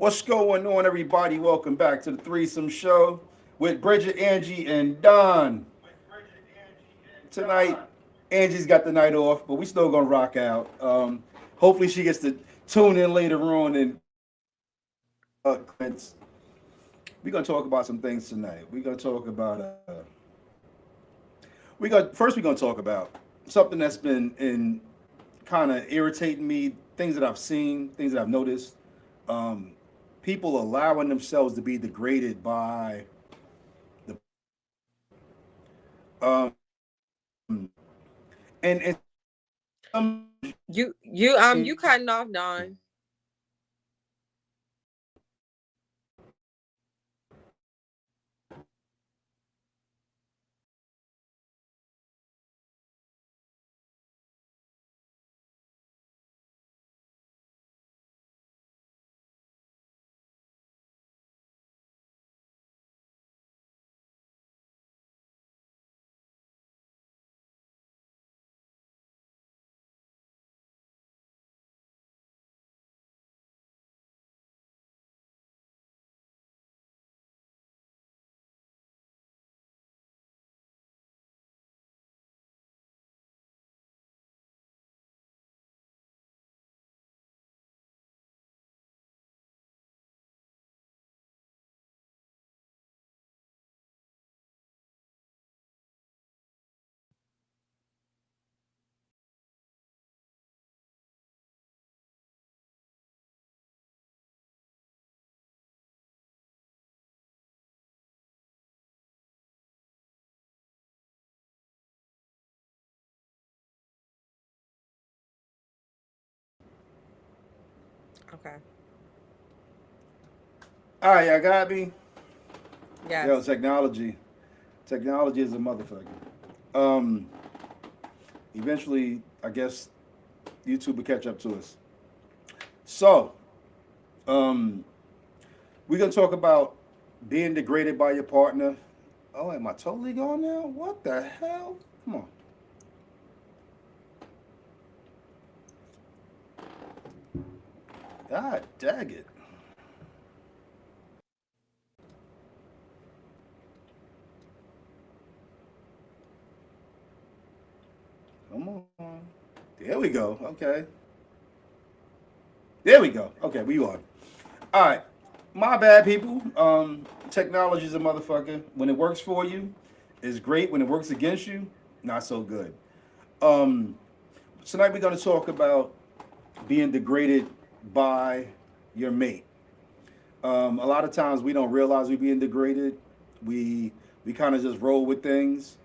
What's going on, everybody? Welcome back to the Threesome Show with Bridget, Angie, and Don. Tonight, Angie's got the night off, but we still gonna rock out. Hopefully, she gets to tune in later on and comments. We're gonna talk about some things tonight. We're gonna talk about we're gonna talk about something that's been in kind of irritating me. Things that I've seen, things that I've noticed. Um, People allowing themselves to be degraded by the and some You cutting off, Don. Okay. all right, y'all got me. Yo, Yes. technology is a motherfucker. Um, Eventually, I guess YouTube will catch up to us. So, um, we're gonna talk about being degraded by your partner. Oh, am I totally gone now? What the hell? Come on. God dang it. Come on. There we go. Okay. There we go. Okay, we on. All right. My bad, people. Technology is a motherfucker. When it works for you, it's great. When it works against you, not so good. Um, Tonight we're going to talk about being degraded by your mate. A lot of times we don't realize we're being degraded. We kind of just roll with things,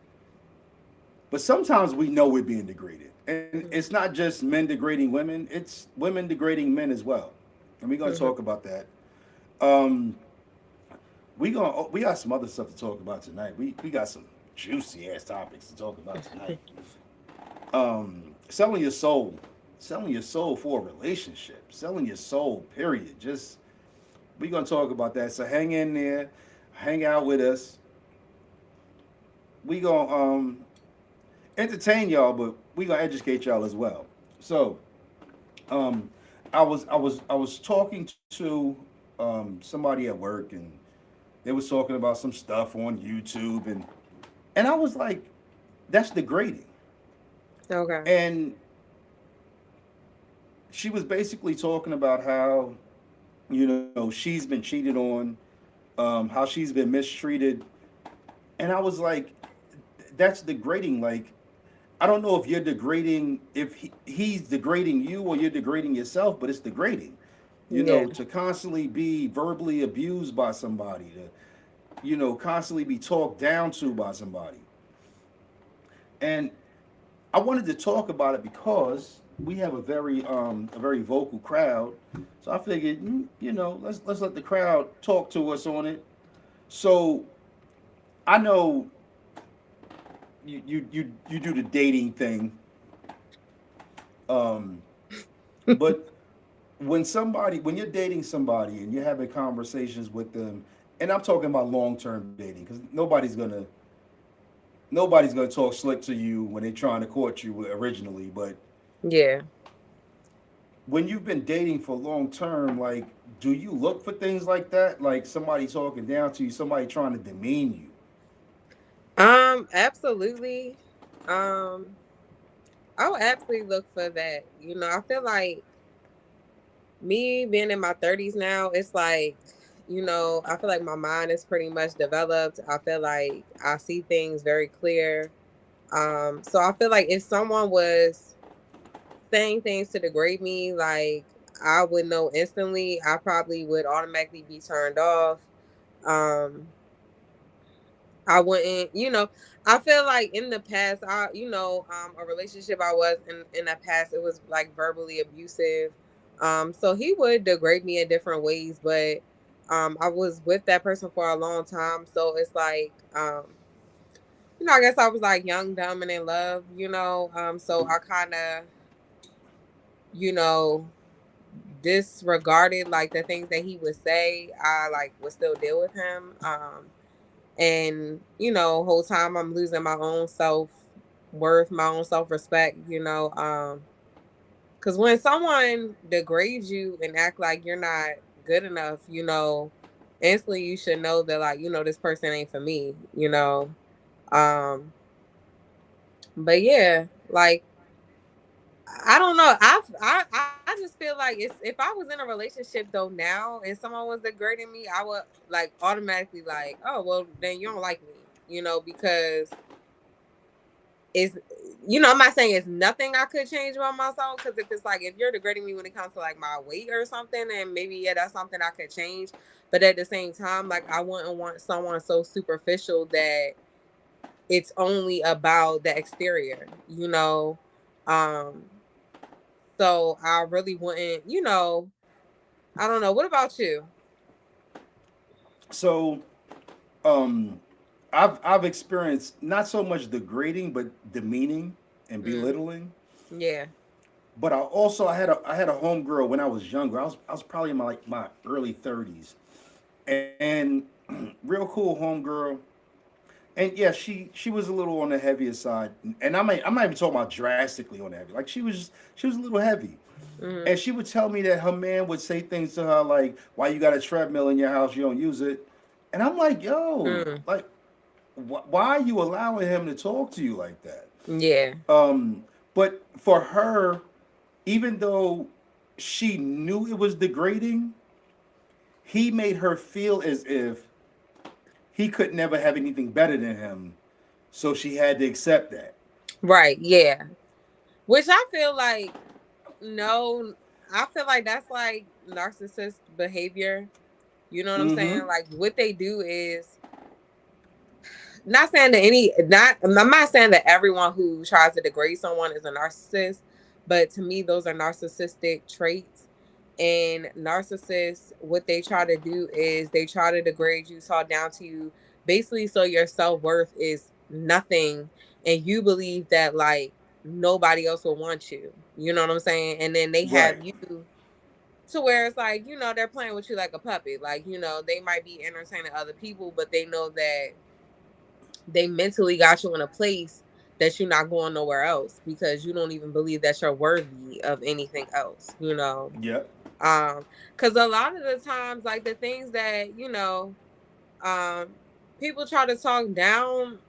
but sometimes we know we're being degraded, and it's not just men degrading women; it's women degrading men as well. And we're going to talk Mm-hmm. about that. Um, we got some other stuff to talk about tonight. We got some juicy ass topics to talk about tonight. Selling your soul, selling your soul for a relationship, selling your soul. Period. Just we gonna talk about that. So hang in there, hang out with us. We gonna entertain y'all, but we gonna educate y'all as well. So um, I was talking to somebody at work, and they was talking about some stuff on YouTube, and I was like, that's degrading. Okay. And she was basically talking about how she's been cheated on, how she's been mistreated, and I was like, that's degrading. Like, I don't know if you're degrading, if he's degrading you or you're degrading yourself, but it's degrading. Yeah. To constantly be verbally abused by somebody, to constantly be talked down to by somebody, and I wanted to talk about it because we have a very vocal crowd. So I figured, let's let the crowd talk to us on it. So I know you do the dating thing, um, but when you're dating somebody and you're having conversations with them, and I'm talking about long term dating, because nobody's gonna talk slick to you when they're trying to court you originally, but Yeah. when you've been dating for long term, like, do you look for things like that? Like somebody talking down to you, somebody trying to demean you? Absolutely. Um, I would absolutely look for that. I feel like me being in my 30s now, it's like, I feel like my mind is pretty much developed. I feel like I see things very clear. So I feel like if someone was saying things to degrade me, like I would know instantly, I probably would automatically be turned off. Um, I wouldn't, I feel like in the past, a relationship I was in the past, it was like verbally abusive. So he would degrade me in different ways, but I was with that person for a long time. So it's like, I guess I was like young, dumb, and in love, so I kind of, you know, disregarded like the things that he would say. I like would still deal with him. And whole time I'm losing my own self worth, my own self respect, because when someone degrades you and act like you're not good enough, instantly you should know that, like, this person ain't for me, um but yeah, like, I don't know. I just feel like it's if I was in a relationship though now and someone was degrading me, I would like automatically like, oh well, then you don't like me, because it's I'm not saying it's nothing I could change about myself, because if it's like if you're degrading me when it comes to like my weight or something, and maybe yeah, that's something I could change. But at the same time, like I wouldn't want someone so superficial that it's only about the exterior, Um, so I really wouldn't, I don't know. What about you? So, um, I've experienced not so much degrading, but demeaning and Mm, belittling. yeah. But I had a homegirl when I was younger. I was probably in my early 30s, and real cool homegirl. And yeah, she was a little on the heavier side, and I'm not even talking about drastically on the heavy. Like she was a little heavy, Mm, and she would tell me that her man would say things to her like, "Why you got a treadmill in your house? You don't use it." And I'm like, "Yo, mm, like, why are you allowing him to talk to you like that?" yeah. Um, but for her, even though she knew it was degrading, he made her feel as if he could never have anything better than him. So she had to accept that. Right. Yeah. Which I feel like, no, I feel like that's like narcissist behavior. You know what I'm Mm-hmm. saying? Like what they do is not saying that I'm not saying that everyone who tries to degrade someone is a narcissist, but to me those are narcissistic traits. And narcissists, what they try to do is they try to degrade you, talk down to you, basically so your self-worth is nothing, and you believe that like nobody else will want you. You know what I'm saying? And then they have Right. you to where it's like, they're playing with you like a puppet. Like, they might be entertaining other people, but they know that they mentally got you in a place that you're not going nowhere else because you don't even believe that you're worthy of anything else, Yep. um because a lot of the times, like, the things that um people try to talk down,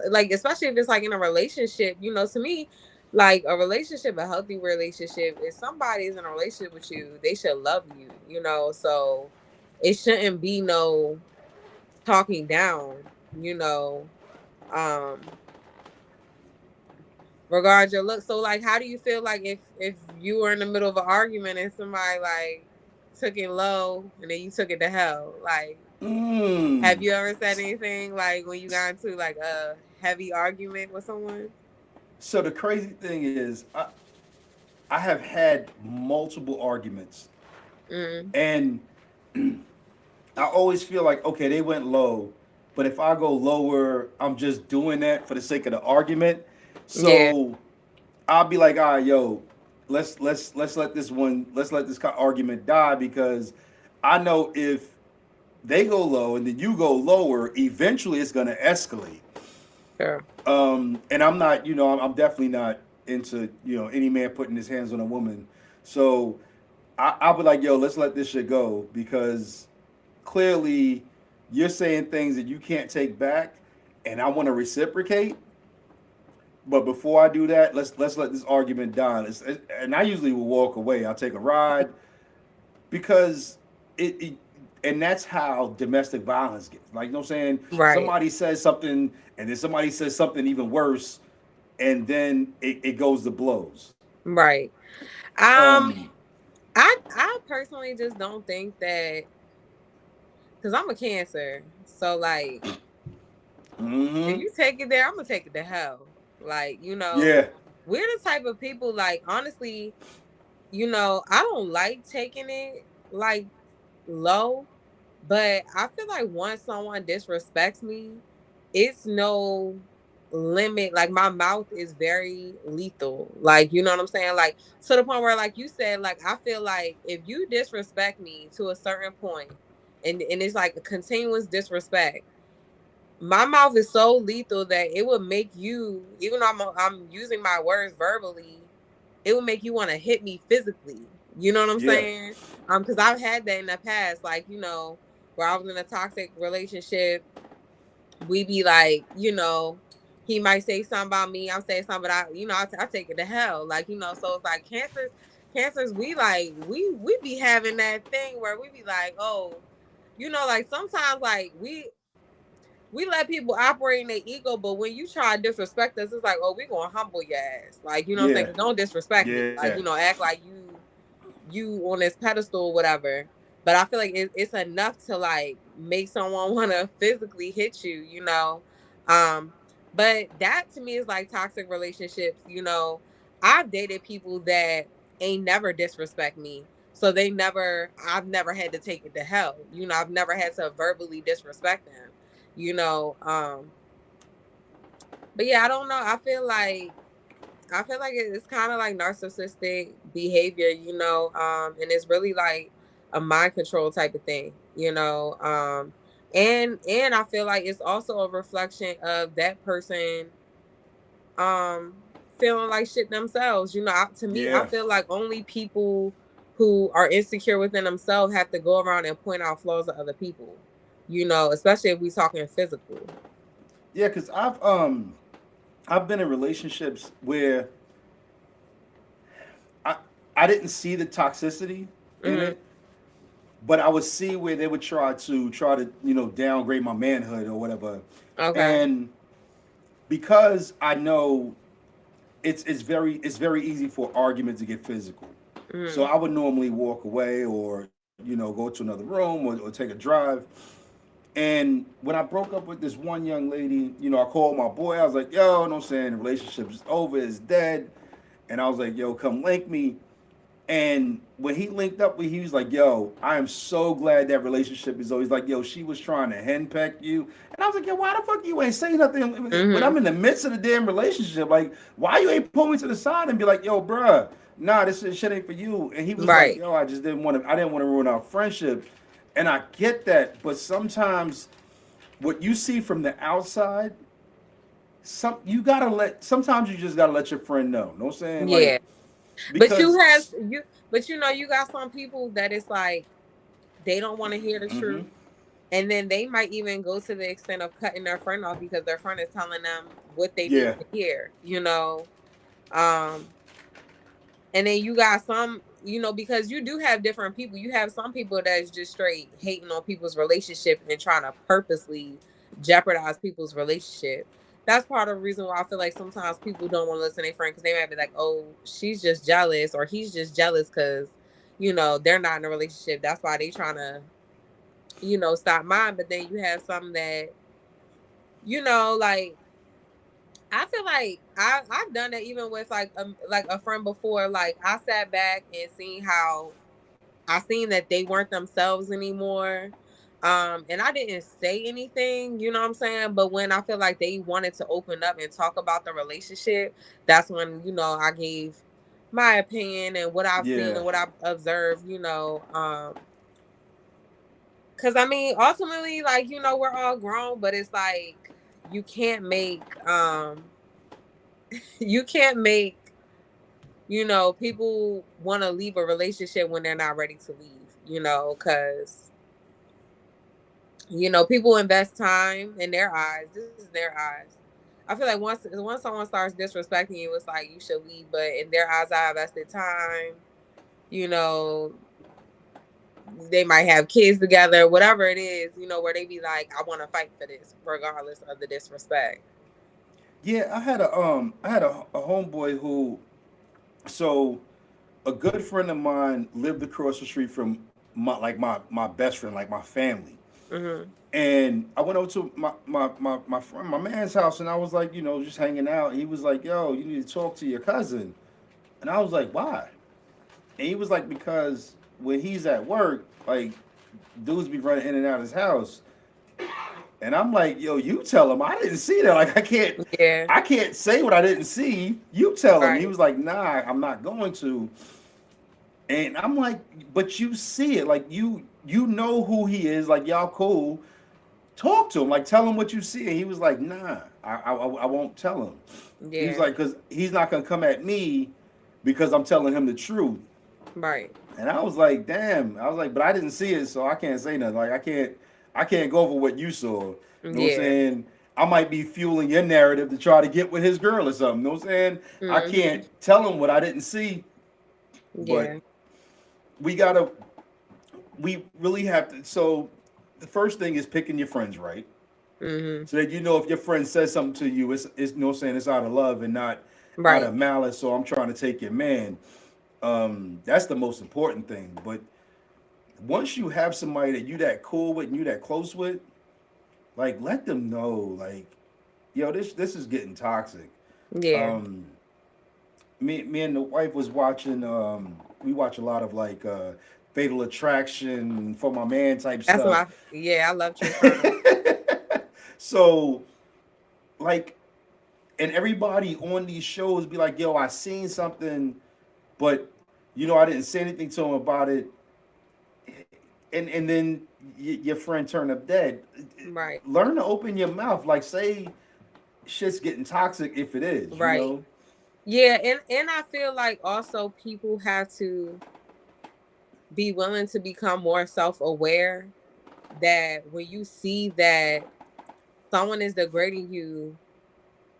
like, especially if it's like in a relationship, to me, like, a relationship, a healthy relationship, if somebody is in a relationship with you, they should love you, so it shouldn't be no talking down, you know um regard your look. So like, how do you feel like if you were in the middle of an argument and somebody like took it low and then you took it to hell? Like, have Mm. you ever said anything like when you got into like a heavy argument with someone? So the crazy thing is, I have had multiple arguments, Mm, and I always feel like, okay, they went low, but if I go lower, I'm just doing that for the sake of the argument. yeah. So I'll be like, all right, yo, let's let this argument die, because I know if they go low and then you go lower, eventually it's gonna escalate. Sure. And I'm not, I'm definitely not. into any man putting his hands on a woman. So I would like, yo, let's let this shit go because clearly you're saying things that you can't take back, and I want to reciprocate. But before I do that, let's let this argument die. And I usually will walk away. I'll take a ride because it and that's how domestic violence gets. Like, you know what I'm saying? Right. Somebody says something, and then somebody says something even worse, and then it goes to blows. Right. Um, Um, I personally just don't think that because I'm a Cancer, so like if mm-hmm. you take it there, I'm gonna take it to hell. Like, Yeah, we're the type of people, like, honestly, I don't like taking it like low, but I feel like once someone disrespects me, it's no limit. Like, my mouth is very lethal. Like, you know what I'm saying? Like, to the point where, like you said, like, I feel like if you disrespect me to a certain point, and it's like a continuous disrespect, my mouth is so lethal that it would make you, even though I'm using my words verbally, it would make you want to hit me physically. You know what I'm yeah, saying? Because I've had that in the past, like, where I was in a toxic relationship, we be like, he might say something about me, I'm saying something, but I take it to hell. Like, so it's like cancers, we like, we be having that thing where we be like, oh, like sometimes like we let people operate in their ego, but when you try to disrespect us, it's like, oh, we gonna humble your ass. Like, you know what I'm saying? yeah, 'Cause don't disrespect me. yeah, Like, act like you on this pedestal or whatever. But I feel like it's enough to like make someone want to physically hit you, Um, but that to me is like toxic relationships. I've dated people that ain't never disrespect me. So I've never had to take it to hell. I've never had to verbally disrespect them, you know. But yeah, I don't know. I feel like it's kind of like narcissistic behavior, and it's really like a mind control type of thing, and I feel like it's also a reflection of that person um feeling like shit themselves. To me, I yeah. feel like only people who are insecure within themselves have to go around and point out flaws of other people, especially if we talking physical. Yeah, because I've been in relationships where I I didn't see the toxicity in Hmm. it, but I would see where they would try to downgrade my manhood or whatever, Okay. and because I know it's very easy for argument to get physical, so Hmm. I would normally walk away or go to another room or take a drive. And when I broke up with this one young lady, I called my boy. I was like, yo, you know what I'm saying? The relationship is over, it's dead. And I was like, yo, come link me. And when he linked up with, he was like, "Yo, I am so glad that relationship is over." He's like, "Yo, she was trying to henpeck you," and I was like, "Yo, why the fuck you ain't say nothing when Hmm. I'm in the midst of the damn relationship? Like, why you ain't pull me to the side and be like, yo, bruh, nah, this shit ain't for you?" And he was like, Right. "Yo, I didn't want to ruin our friendship," and I get that, but sometimes what you see from the outside, sometimes you just gotta let your friend know. You know what I'm saying? Like, Yeah. But you has because. you but you got some people that it's like they don't want to hear the Mm-hmm. truth. And then they might even go to the extent of cutting their friend off because their friend is telling them what they need Yeah. to hear. Um and then you got some, because you do have different people. You have some people that's just straight hating on people's relationship and trying to purposely jeopardize people's relationship. That's part of the reason why I feel like sometimes people don't want to listen to their friend because they might be like, oh, she's just jealous or he's just jealous because, they're not in a relationship. That's why they trying to, stop mine. But then you have some that, like, I feel like I've done that even with like a friend before. Like I sat back and seen how I seen that they weren't themselves anymore. And I didn't say anything, you know what I'm saying? But when I feel like they wanted to open up and talk about the relationship, that's when, I gave my opinion and what I've seen Yeah. and what I've observed, cause I mean ultimately, like, we're all grown, but it's like you can't make you can't make you know, people want to leave a relationship when they're not ready to leave, you know, because, you know, people invest time in their eyes. This is their eyes. I feel like once someone starts disrespecting you, it's like you should leave. But in their eyes, I invested time. You know, they might have kids together, whatever it is. You know, where they be like, I want to fight for this, regardless of the disrespect. Yeah, I had a homeboy who, so a good friend of mine lived across the street from my best friend, like my family. Mhm. And I went over to my friend, my man's house, and I was like, just hanging out. He was like, "Yo, you need to talk to your cousin." And I was like, "Why?" And he was like, "Because when he's at work, like dudes be running in and out of his house." And I'm like, "Yo, you tell him I didn't see that. Like Yeah. I can't say what I didn't see. You tell him." He Right. was like, "Nah, I'm not going to." And I'm like, "But you see it. Like you know who he is. Like y'all cool. Talk to him. Like tell him what you see." And he was like, "Nah, I won't tell him." He was Yeah. like, "Because he's not gonna come at me because I'm telling him the truth." Right. And I was like, "Damn." I was like, "But I didn't see it, so I can't say nothing. Like I can't go over what you saw." You know what I'm Yeah. saying? I might be fueling your narrative to try to get with his girl or something. You know what I'm saying? I Mhm. can't tell him what I didn't see, but Yeah. we gotta we really have to. So the first thing is picking your friends right, Mhm. so that you know if your friend says something to you, it's no saying it's out of love and not out Right. of malice. So I'm trying to take your man. That's the most important thing. But once you have somebody that you that cool with and you that close with, like let them know, like, yo, this is getting toxic. Yeah. Um, me and the wife was watching. We watch a lot of like Fatal Attraction, For My Man type That's stuff. my. Yeah, I love true crime. So like, and everybody on these shows be like, yo, I seen something, but I didn't say anything to him about it, and then your friend turned up dead. Right. Learn to open your mouth, like say shit's getting toxic if it is, Right. Yeah, and I feel like also people have to be willing to become more self-aware that when you see that someone is degrading you,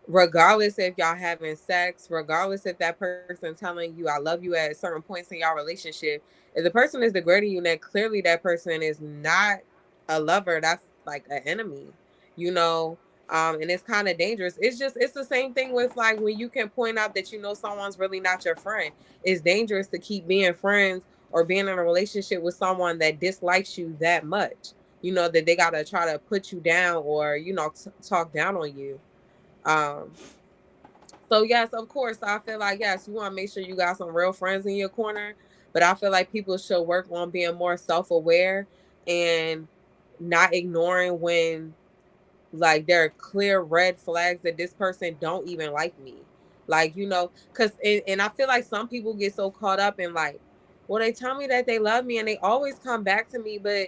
regardless if y'all having sex, regardless if that person telling you I love you at certain points in y'all relationship, if the person is degrading you, then clearly that person is not a lover. That's like an enemy, you know. And it's kind of dangerous. It's the same thing with like when you can point out that you know someone's really not your friend. It's dangerous to keep being friends or being in a relationship with someone that dislikes you that much. You know that they gotta try to put you down or talk down on you. um, so yes, of course, I feel like yes, you want to make sure you got some real friends in your corner, but I feel like people should work on being more self-aware and not ignoring when like there are clear red flags that this person don't even like me. Like, cuz and I feel like some people get so caught up in like, well, they tell me that they love me and they always come back to me, but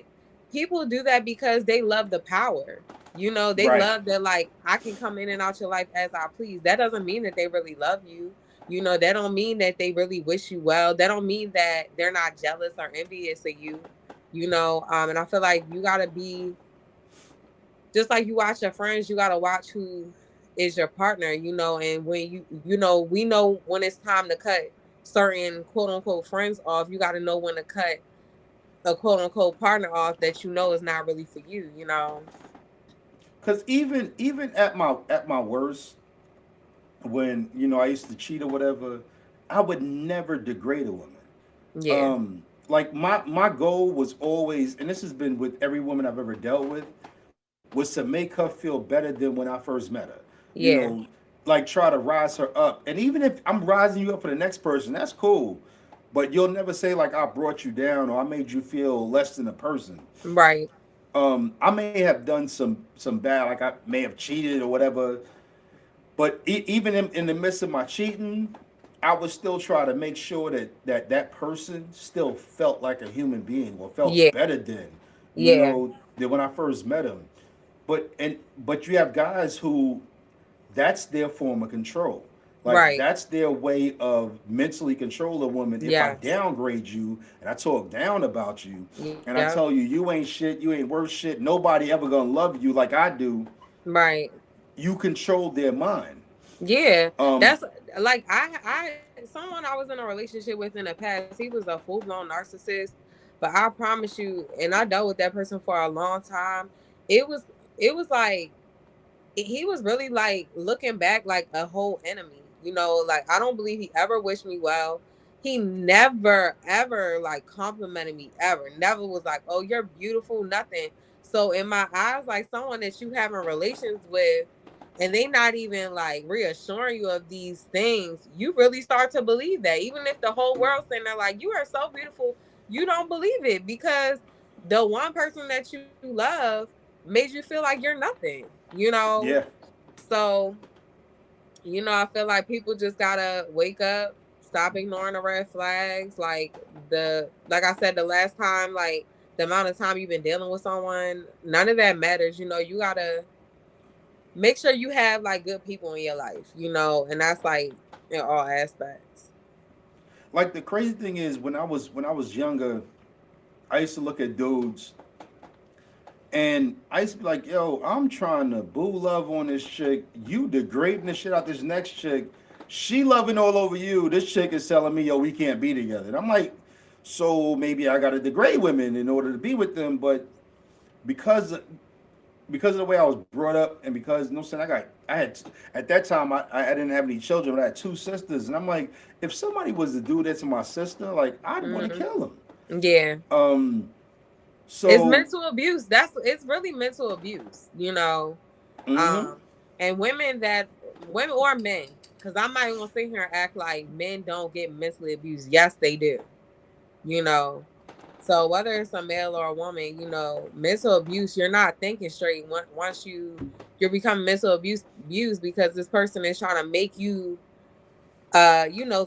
people do that because they love the power. They Right. love that like I can come in and out your life as I please. That doesn't mean that they really love you. That don't mean that they really wish you well. That don't mean that they're not jealous or envious of you. And I feel like you got to be just like you watch your friends, you gotta watch who is your partner, and when we know when it's time to cut certain quote unquote friends off, you gotta know when to cut a quote unquote partner off that you know is not really for you. Because even at my worst, when I used to cheat or whatever, I would never degrade a woman. Yeah. Like my goal was always, and this has been with every woman I've ever dealt with, was to make her feel better than when I first met her. You Yeah. know, like try to rise her up. And even if I'm rising you up for the next person, that's cool. But you'll never say like I brought you down or I made you feel less than a person. Right. I may have done some bad, like I may have cheated or whatever, but even in the midst of my cheating, I would still try to make sure that person still felt like a human being or felt Yeah. better Yeah. than when I first met him. But you have guys who that's their form of control. Like Right. that's their way of mentally control a woman. If I Yes. downgrade you and I talk down about you and I Yep. tell you you ain't shit, you ain't worth shit, nobody ever gonna love you like I do, Right. you control their mind. Yeah. Um, That's like someone I was in a relationship with in the past, he was a full blown narcissist. But I promise you, and I dealt with that person for a long time. It was it was like he was really like looking back like a whole enemy. Like I don't believe he ever wished me well. He never ever like complimented me ever. Never was like, "Oh, you're beautiful," nothing. So in my eyes, like someone that you having relations with and they not even like reassuring you of these things, you really start to believe that. Even if the whole world's saying they're like, "You are so beautiful," you don't believe it because the one person that you love made you feel like you're nothing. yeah. So, I feel like people just gotta wake up, stop ignoring the red flags. Like I said, the last time, like the amount of time you've been dealing with someone, none of that matters. You gotta make sure you have like good people in your life, and that's like in all aspects. Like the crazy thing is when I was younger, I used to look at dudes and I used to be like, yo, I'm trying to boo love on this chick. You degrading the shit out this next chick. She loving all over you. This chick is telling me, yo, we can't be together. And I'm like, so maybe I gotta degrade women in order to be with them. But because because of the way I was brought up, and because no saying I had at that time I didn't have any children, but I had two sisters, and I'm like, if somebody was to do that to my sister, like I'd want to Hmm. kill them. Yeah. Um, It's so mental abuse. It's really mental abuse. mm-hmm. Um, and women or men, because I'm not even gonna sit here and act like men don't get mentally abused. Yes, they do. You know, so whether it's a male or a woman, mental abuse, you're not thinking straight. Once you're becoming mental abused because this person is trying to make you,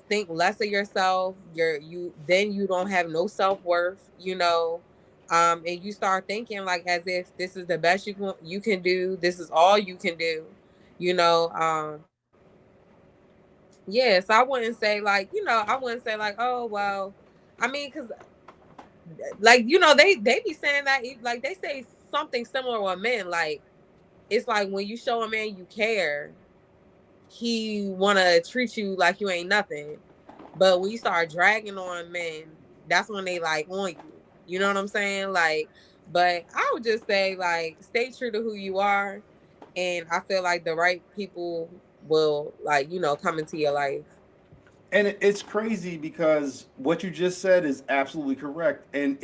think less of yourself. You don't have no self worth. And you start thinking like as if this is the best you can do. This is all you can do. You know, yes, I wouldn't say like, oh well, I mean, because like they be saying that like they say something similar with men. Like it's like when you show a man you care, he wanna treat you like you ain't nothing. But when you start dragging on men, that's when they like on you. You know what I'm saying? Like, but I would just say like stay true to who you are, and I feel like the right people will like come into your life. And it's crazy because what you just said is absolutely correct, and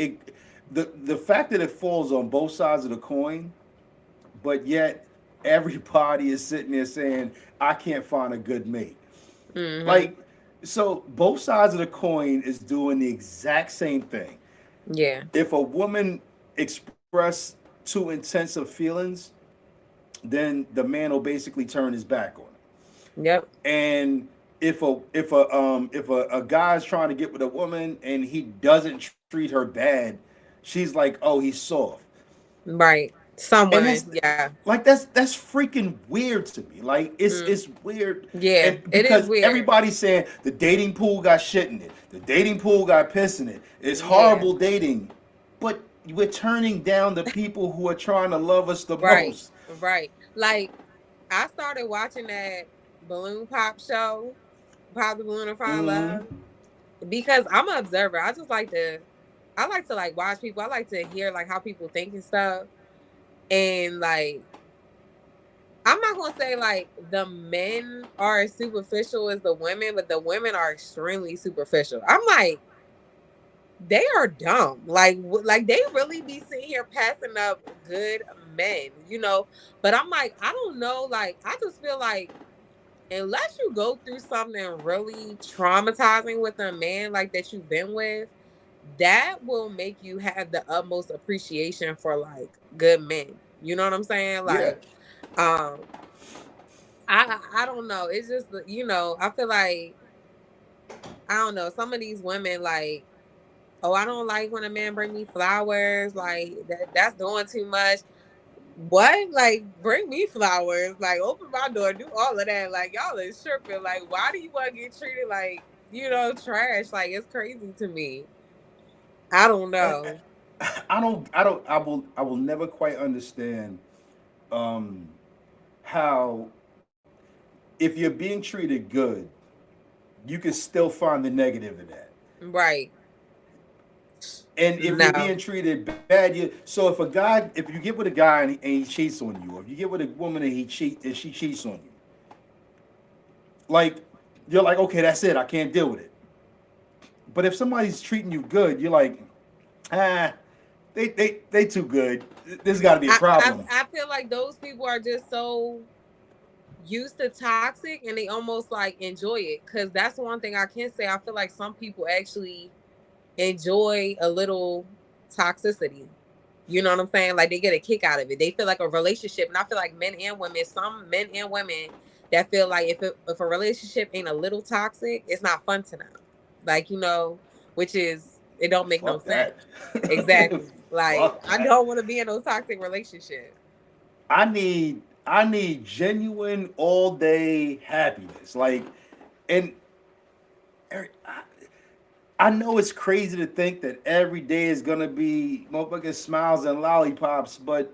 the fact that it falls on both sides of the coin, but yet everybody is sitting there saying I can't find a good mate. Hmm. Like, so both sides of the coin is doing the exact same thing. Yeah. If a woman express too intense of feelings, then the man will basically turn his back on her. Yep. And if a guy's trying to get with a woman and he doesn't treat her bad, she's like, oh, he's soft. Right. Some And that's women. Yeah. like that's freaking weird to me. Like Mm. it's weird, Yeah. and It is because weird. everybody's saying the dating pool got shit in it, the dating pool got piss in it. It's Yeah. horrible dating, but we're turning down the people who are trying to love us the Right. most. Right. Like I started watching that balloon pop show, Pop the Balloon and Fall in Mm-hmm. Love, because I'm an observer. I like to like watch people. I like to hear like how people think and stuff. And like I'm not gonna say like the men are as superficial as the women, but the women are extremely superficial. I'm like, they are dumb. Like they really be sitting here passing up good men. But I'm like, I don't know. Like, I just feel like unless you go through something really traumatizing with a man like that you've been with, that will make you have the utmost appreciation for like good men. You know what I'm saying? Yeah, Um, I don't know. It's just I feel like I don't know. Some of these women like, oh, I don't like when a man bring me flowers. Like that's doing too much. what? Like, bring me flowers. Like, open my door. Do all of that. Like, y'all is tripping. Like, why do you want to get treated like, trash? Like, it's crazy to me. I don't And know. I will never quite understand um, how if you're being treated good, you can still find the negative in that. Right. And if you're No. being treated bad, so if you get with a guy and he cheats on you, or if you get with a woman and she cheats on you, like you're like, okay, that's it, I can't deal with it. But if somebody's treating you good, you're like, ah, they too good. There's got to be a problem. I feel like those people are just so used to toxic and they almost like enjoy it. Cause that's one thing I can say. I feel like some people actually enjoy a little toxicity. You know what I'm saying? Like they get a kick out of it. They feel like a relationship, and I feel like men and women, some men and women that feel like if a relationship ain't a little toxic, it's not fun to them. Like which is it don't make no Fuck sense. that. Exactly. Like Fuck I that. don't want to be in no toxic relationship. I need genuine all day happiness. Like, and I, I know it's crazy to think that every day is gonna be motherfucking smiles and lollipops, but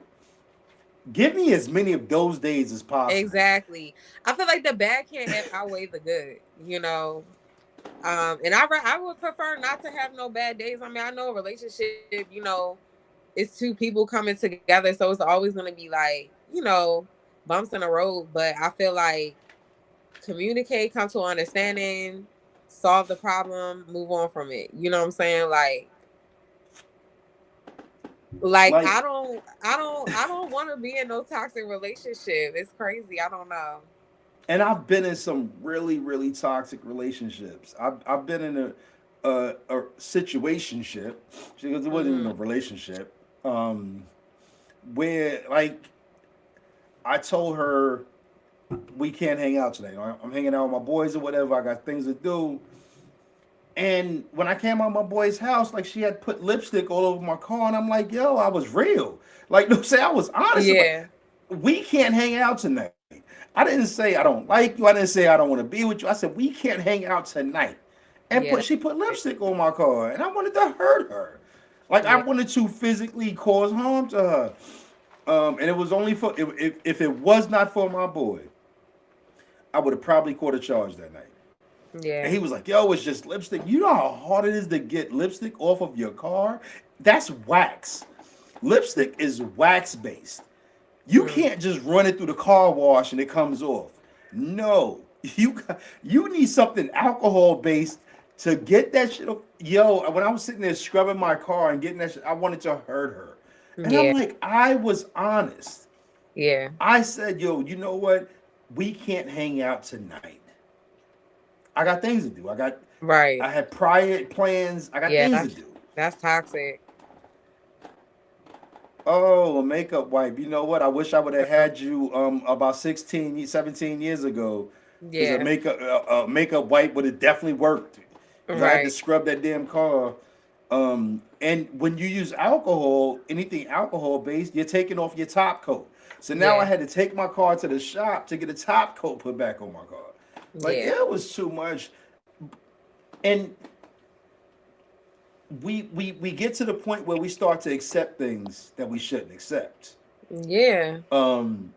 give me as many of those days as possible. Exactly. I feel like the bad can't outweigh the good. And I would prefer not to have no bad days. I mean, I know a relationship, it's two people coming together, so it's always gonna be like, bumps in the road. But I feel like communicate, come to an understanding, solve the problem, move on from it. You know what I'm saying? Like Like, I don't want to be in no toxic relationship. It's crazy. I don't know. and I've been in some really, really toxic relationships. I've been in a situationship because it wasn't even a Mhm. relationship. Um, where like I told her we can't hang out today. I'm hanging out with my boys or whatever. I got things to do. And when I came out my boy's house, like she had put lipstick all over my car, and I'm like, yo, I was real. Like, no, say I was honest. Like, Yeah. we can't hang out tonight. I didn't say I don't like you. I didn't say I don't want to be with you. I said we can't hang out tonight. And Yeah. she put lipstick on my car, and I wanted to hurt her. Like I Yeah. wanted to physically cause harm to her. And it was only for if it was not for my boy, I would have probably caught a charge that night. And he Yeah. was like, yo, it's just lipstick. You know how hard it is to get lipstick off of your car? That's wax. Lipstick is wax based. You Mm. can't just run it through the car wash and it comes off. No. You need something alcohol based to get that shit off. Yo, when I was sitting there scrubbing my car and getting that shit, I wanted to hurt her. And I'm Yeah. like, I was honest. Yeah. I said, yo, you know what? We can't hang out tonight. I got things to do. Right. I had prior plans. I got Yeah, things to do. that's toxic. Oh, a makeup wipe. You know what? I wish I would have had you about 16, 17 years ago, because Yeah. a makeup wipe would have definitely worked. Because I had to Right. scrub that damn car. And when you use alcohol, anything alcohol based, you're taking off your top coat. So now I Yeah. had to take my car to the shop to get a top coat put back on my car. Like Yeah. it was too much. And we get to the point where we start to accept things that we shouldn't accept. Yeah. Um,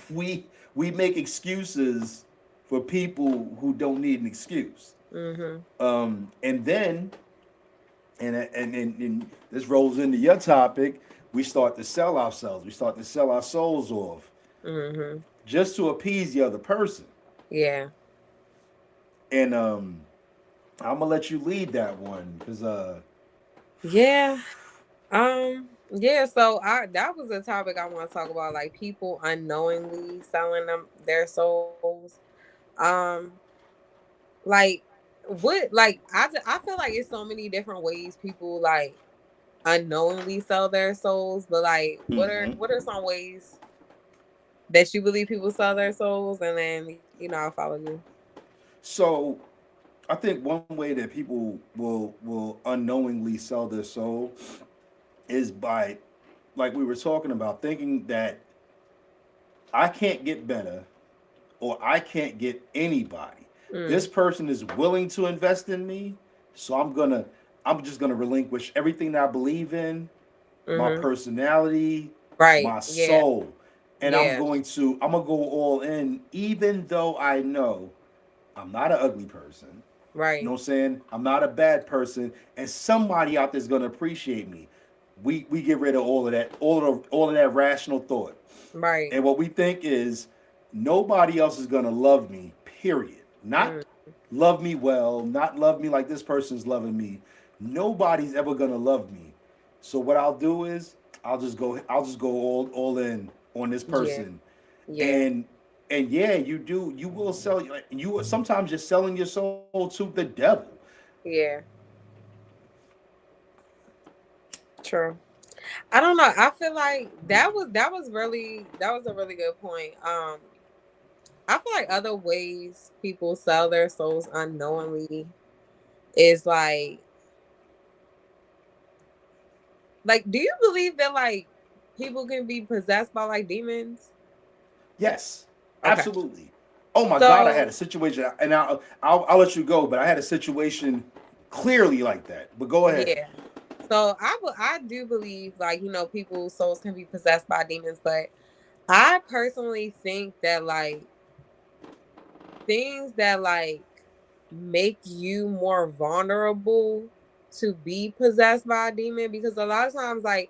we make excuses for people who don't need an excuse. Mhm. And then and this rolls into your topic. We start to sell ourselves. We start to sell our souls off Mhm. just to appease the other person. Yeah. And I'm gonna let you lead that one because Yeah. Yeah, so I that was a topic I want to talk about, like people unknowingly selling them their souls. Um like I feel like it's so many different ways people like unknowingly sell their souls, but like mhm. what are some ways that you believe people sell their souls, and then I'll follow you. So I think one way that people will unknowingly sell their soul is by like we were talking about, thinking that I can't get better or I can't get anybody. Mm, This person is willing to invest in me, so I'm just gonna relinquish everything that I believe in, my mm-hmm. personality, Right. my Yeah. soul, and Yeah. I'm gonna go all in, even though I know I'm not an ugly person. You know Right. what I'm saying? I'm not a bad person, and somebody out there's gonna appreciate me. We get rid of all of that rational thought, Right. and what we think is nobody else is gonna love me. Period. Mm, Not love me well, not love me like this person's loving me. Nobody's ever gonna love me. So what I'll do is I'll just go all in on this yeah. person, Yeah. and yeah, you will sell you sometimes you're selling your soul to the devil. Yeah. True. I don't know. I feel like that was a really good point. I feel like other ways people sell their souls unknowingly is like do you believe that like people can be possessed by like demons? Yes, Okay. absolutely. Oh my God, I had a So situation, and I'll let you go, but I had a situation clearly like that. But go ahead. yeah. So I do believe like, people's souls can be possessed by demons, but I personally think that like things that like make you more vulnerable to be possessed by a demon, because a lot of times like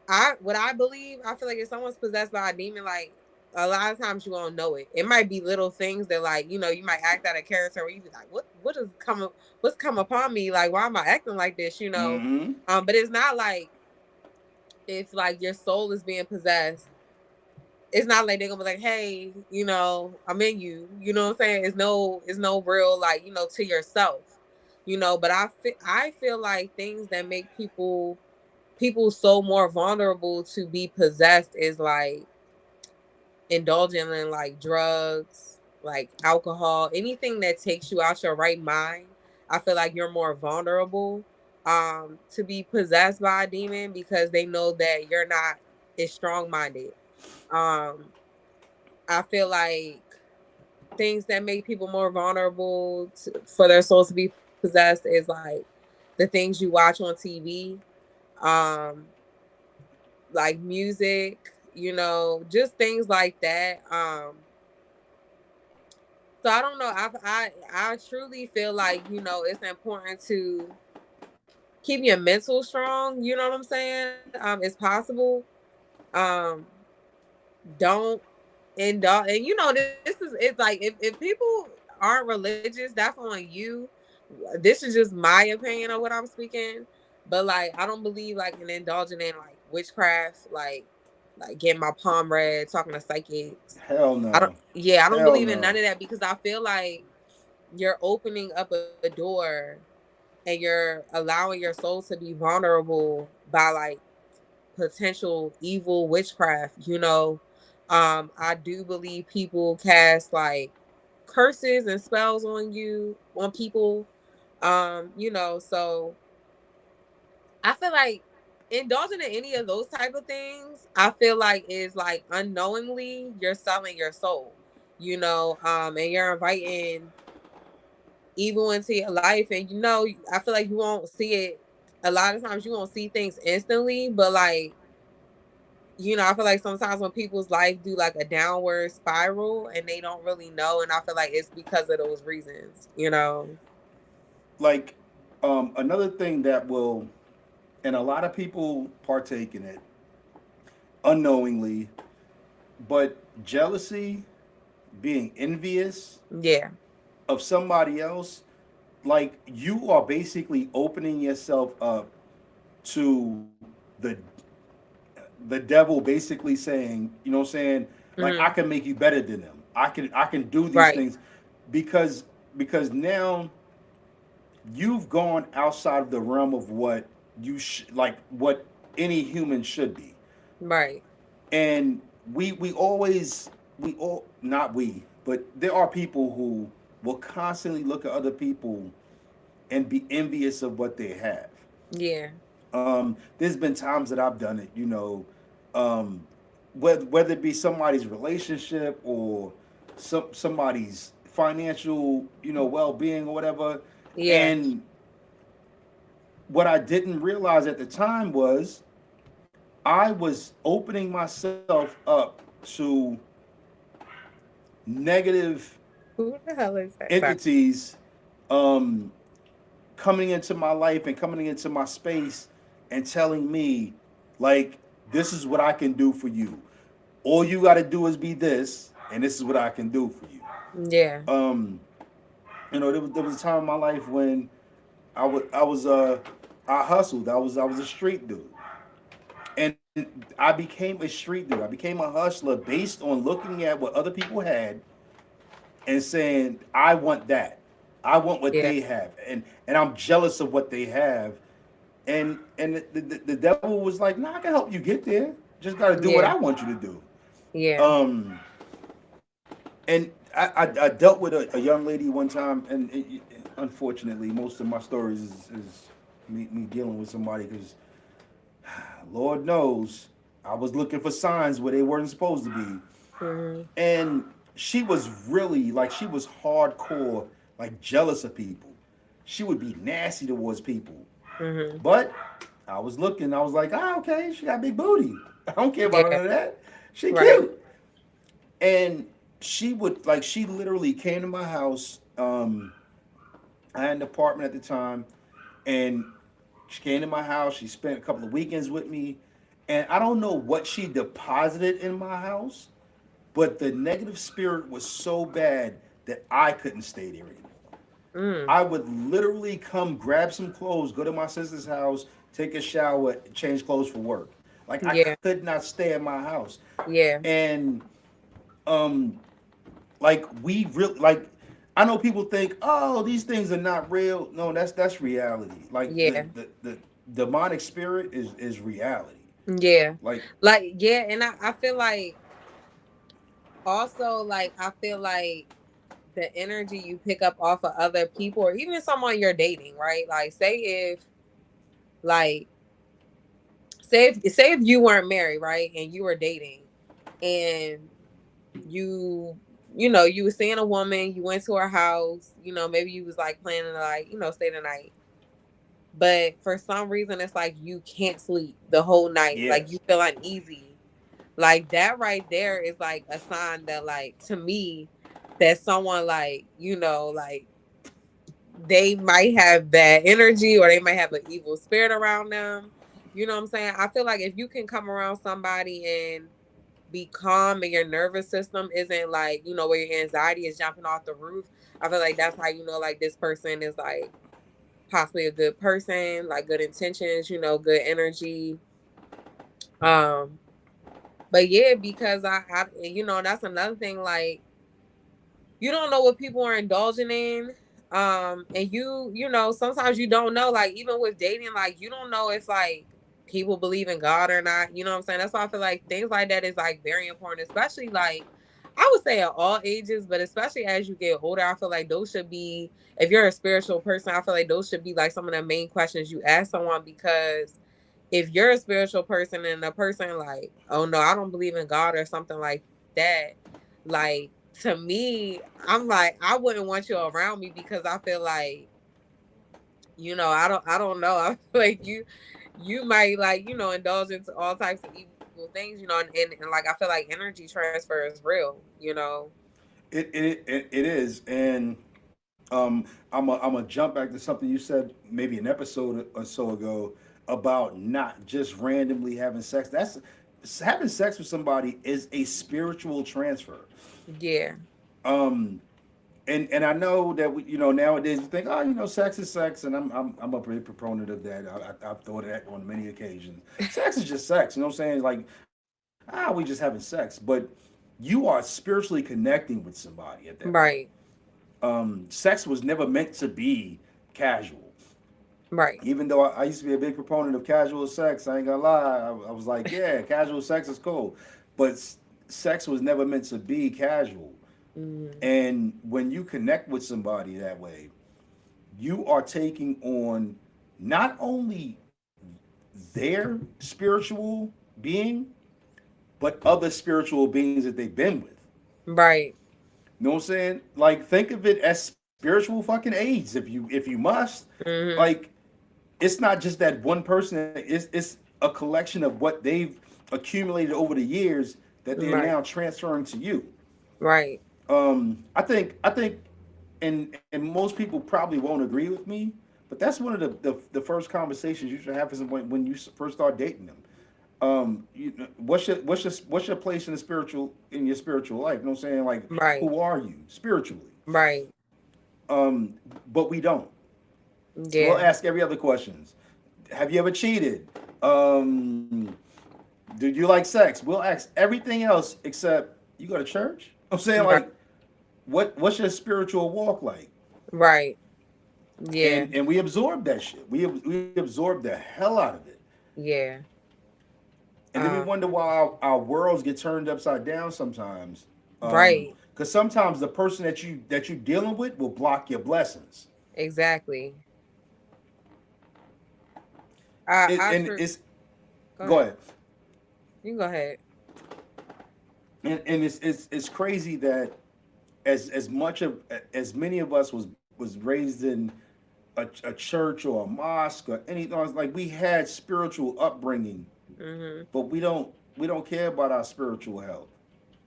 I believe, I feel like if someone's possessed by a demon, like a lot of times you won't know it. It might be little things that like, you might act out a character where you be like, what's come upon me? Like, why am I acting like this? Mm-hmm. But it's not like if like your soul is being possessed, it's not like they're gonna be like, hey, I'm in you. You know what I'm saying? It's no real like, to yourself. But I feel like things that make people so more vulnerable to be possessed is like indulging in like drugs, like alcohol, anything that takes you out your right mind. I feel like you're more vulnerable to be possessed by a demon because they know that you're not as strong minded. Um I feel like things that make people more vulnerable for their souls to be possessed is like the things you watch on TV, um, like music, just things like that. So I don't know. I truly feel like it's important to keep your mental strong. You know what I'm saying? It's possible. Um, don't indulge, and this is it's like if people aren't religious, that's on you. This is just my opinion of what I'm speaking, but like I don't believe like in indulging in like witchcraft, like getting my palm read, talking to psychics. Hell I don't no. Yeah, I don't Hell believe in none no. of that because I feel like you're opening up a door and you're allowing your soul to be vulnerable by like potential evil witchcraft. I do believe people cast like curses and spells on people. So I feel like indulging in any of those type of things, I feel like is like unknowingly you're selling your soul, and you're inviting evil into your life. And I feel like you won't see it a lot of times. You won't see things instantly, but like I feel like sometimes when people's life do like a downward spiral and they don't really know, and I feel like it's because of those reasons. Like, another thing that will, and a lot of people partake in it unknowingly, but jealousy, being envious Yeah. of somebody else, like you are basically opening yourself up to the devil basically saying, you know what I'm saying, like I Hmm. can make you better than them. I can do these Right. things because now you've gone outside of the realm of what like what any human should be. Right. And we always we all not we, but there are people who will constantly look at other people and be envious of what they have. Yeah. There's been times that I've done it, um, whether it be somebody's relationship or somebody's financial, well being or whatever. Yeah. And what I didn't realize at the time was I was opening myself up to negative Who the hell is that? Sorry. entities um, coming into my life and coming into my space and telling me, like, this is what I can do for you. All you got to do is be this, and this is what I can do for you. Yeah. Um, there was a time in my life when I hustled. I was a street dude, and I became a street dude. I became a hustler based on looking at what other people had and saying, I want that. I want what Yeah. they have, and I'm jealous of what they have. And the devil was like, nah, I can help you get there. Just got to do what Yeah. I want you to do. Yeah. Um, and I dealt with a young lady one time, and unfortunately, most of my stories is me dealing with somebody because Lord knows I was looking for signs where they weren't supposed to be. Hmm. And she was really like she was hardcore, like jealous of people. She would be nasty towards people. Hmm. But I was looking, I was like, okay, she got big booty. I don't care about Yeah. none of that. She Right. cute. And she would like she literally came to my house. I had an apartment at the time, and she came to my house. She spent a couple of weekends with me, and I don't know what she deposited in my house, but the negative spirit was so bad that I couldn't stay there anymore. Mm. I would literally come grab some clothes, go to my sister's house, take a shower, change clothes for work. Like I Yeah. could not stay at my house. Yeah. And um like we really like I know people think, oh, these things are not real. No, that's reality. Like Yeah. the demonic spirit is reality. Yeah. Like Like, yeah, and I feel like also like I feel like the energy you pick up off of other people or even someone you're dating, right? Like like say if you weren't married, right? And you were dating and you you were seeing a woman, you went to her house, maybe you was like planning to like, stay the night. But for some reason it's like you can't sleep the whole night. Like you yes, feel uneasy. Like that right there is like a sign that like to me that someone like, like they might have bad energy or they might have an evil spirit around them. You know what I'm saying? I feel like if you can come around somebody and be calm and your nervous system isn't like, where your anxiety is jumping off the roof, I feel like that's how you know like this person is like possibly a good person, like good intentions, good energy. Um, but yeah, because that's another thing, like you don't know what people are indulging in. And sometimes you don't know, like even with dating, like you don't know if like people believe in God or not. You know what I'm saying? That's why I feel like things like that is like very important, especially like I would say at all ages, but especially as you get older, I feel like those should be, if you're a spiritual person, I feel like those should be like some of the main questions you ask someone, because if you're a spiritual person and a person like, oh no, I don't believe in God or something like that, like to me, I'm like, I wouldn't want you around me because I feel like, I don't know. I feel like you might like, indulge into all types of evil things, and like I feel like energy transfer is real. it is. And I'm a jump back to something you said maybe an episode or so ago about not just randomly having sex. That's having sex with somebody is a spiritual transfer. Yeah. Um, and I know that nowadays we think, oh, sex is sex, and I'm a big proponent of that. I've thought of that on many occasions. Sex is just sex. You know what I'm saying? Like, we just having sex, but you are spiritually connecting with somebody at that point. Right. Sex was never meant to be casual. Right. Even though I used to be a big proponent of casual sex, I ain't gonna lie. I was like, yeah, casual sex is cool, but sex was never meant to be casual. Mm. And when you connect with somebody that way, you are taking on not only their spiritual being, but other spiritual beings that they've been with. Right. You know what I'm saying? Like, think of it as spiritual fucking aids if you must. Mhm. Like, it's not just that one person. It's a collection of what they've accumulated over the years that they're Right. now transferring to you. Right. I think, and most people probably won't agree with me, but that's one of the first conversations you should have is when you first start dating them. What's your place in the spiritual in your spiritual life? You know what I'm saying? Like, Right. who are you spiritually? Right. But we don't. We'll Yeah. ask every other questions. Have you ever cheated? Um, do you like sex? We'll ask everything else except you go to church. I'm saying, Right. like, what's your spiritual walk like? Right. Yeah. And we absorb that shit. We absorb the hell out of it, Yeah. and then we Um. wonder why our worlds get turned upside down sometimes. Right. Because sometimes the person that you dealing with will block your blessings. Exactly. I And true. it's Go go ahead. ahead. You can go ahead. And it's crazy that as much of as many of us was raised in a church or a mosque or anything like we had spiritual upbringing, Mhm. but we don't care about our spiritual health.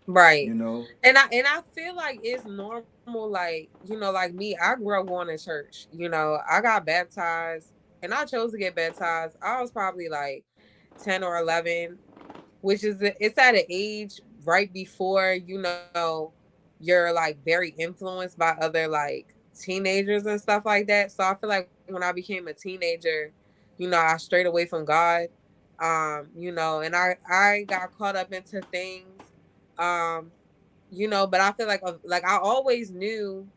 Right. You know, And I feel like it's normal, like, like me, I grew up going to church. I got baptized and I chose to get baptized. I was probably like 10 or 11, which is it's at an age right before, you're like very influenced by other like teenagers and stuff like that. So I feel like when I became a teenager, I strayed away from God. And I got caught up into things. Um, but I feel like I always knew,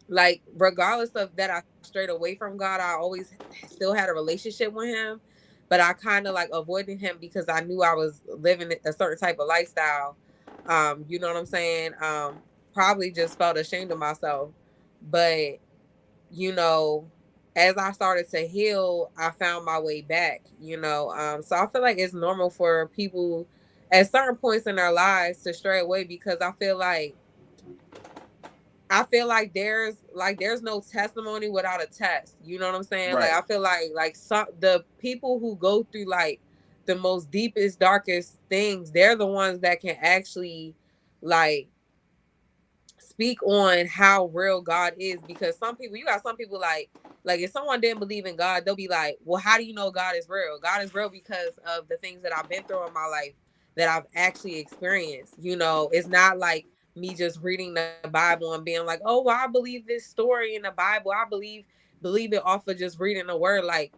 like, regardless of that I strayed away from God, I always still had a relationship with him, but I kind of like avoided him because I knew I was living a certain type of lifestyle. You know what I'm saying? Probably just felt ashamed of myself. But you know, as I started to heal, I found my way back. So I feel like it's normal for people at certain points in their lives to stray away because I feel like there's no testimony without a test. You know what I'm saying? Like right? I feel like some the people who go through like the most deepest, darkest things, they're the ones that can actually like speak on how real God is, because some people, you got some people like if someone didn't believe in God, they'll be like, well, how do you know God is real? God is real because of the things that I've been through in my life, that I've actually experienced. It's not like me just reading the Bible and being like, oh, well, I believe this story in the Bible. I believe it off of just reading the word. Like,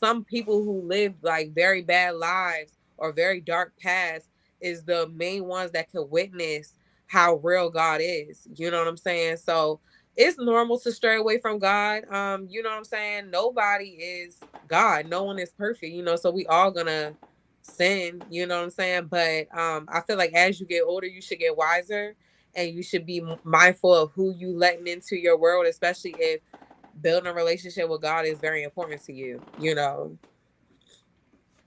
some people who live like very bad lives or very dark pasts is the main ones that could witness how real God is. You know what I'm saying? So it's normal to stray away from God. You know what I'm saying? Nobody is God. No one is perfect, so we all gonna sin, you know what I'm saying? But I feel like as you get older, you should get wiser and you should be mindful of who you letting into your world, especially if building a relationship with God is very important to you.